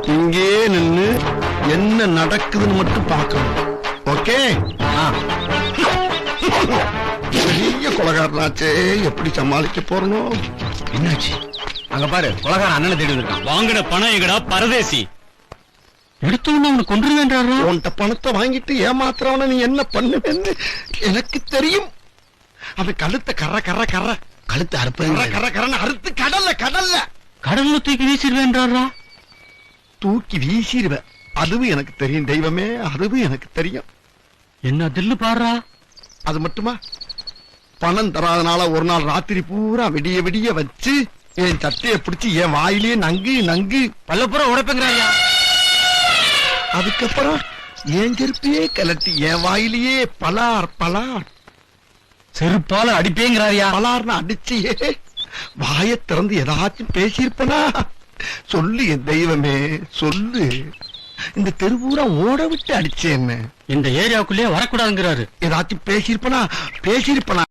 இங்கே நின்னு என்ன நடக்குதுன்னு மட்டும் பார்க்கணும். ஓகே? பெரிய கொலகாரனாச்சே, எப்படி சமாளிக்க போறனோ? என்னாச்சு? அங்க பாரு, கொலகாரன் அண்ணனை தேடி இருக்கான். வாங்கின பணம் எங்கடா பரதேசி? எடுத்தவன அவனை கொன்றுவேன்றாரா? உன்கிட்ட பணத்தை வாங்கிட்டு ஏமாத்துறவன நீ என்ன பண்ணுவேன்னு எனக்கு தெரியும். அவன் கழுத்தை கர்ற கர்ற கர்ற கழுத்து கர்ற அறுப்பேன். கர்ற கர்றன்னு அறுத்து கடல்ல கடல்ல கடல்ல தூக்கி வீசிடுவேன்றாரா? தூக்கி வீசிடுவேன். அதுவும் எனக்கு தெரியும் தெய்வமே, அதுவும் எனக்கு தெரியும். என்ன தில்லு பாடுறா? அது மட்டுமா, பணம் தராதனால ஒரு நாள் ராத்திரி பூரா விடிய விடிய வச்சு என் சட்டையை பிடிச்சி என் வாயிலேயே நங்கு நங்கு பல்லப்புறம் உடைப்பேங்கிறாயா? அதுக்கப்புறம் என் செருப்பையே கலட்டி என் வாயிலேயே பலார் பலார் செருப்பால அடிப்பேங்கிறாரியா? பலார்னு அடிச்சியே வாயை திறந்து ஏதாச்சும் பேசியிருப்பனா? சொல்லு என் தெய்வமே சொல்லு. இந்த தெருவூரா ஓட விட்டு அடிச்சேன். இந்த ஏரியாவுக்குள்ளே வரக்கூடாதுங்கிறாரு. ஏதாச்சும் பேசியிருப்பனா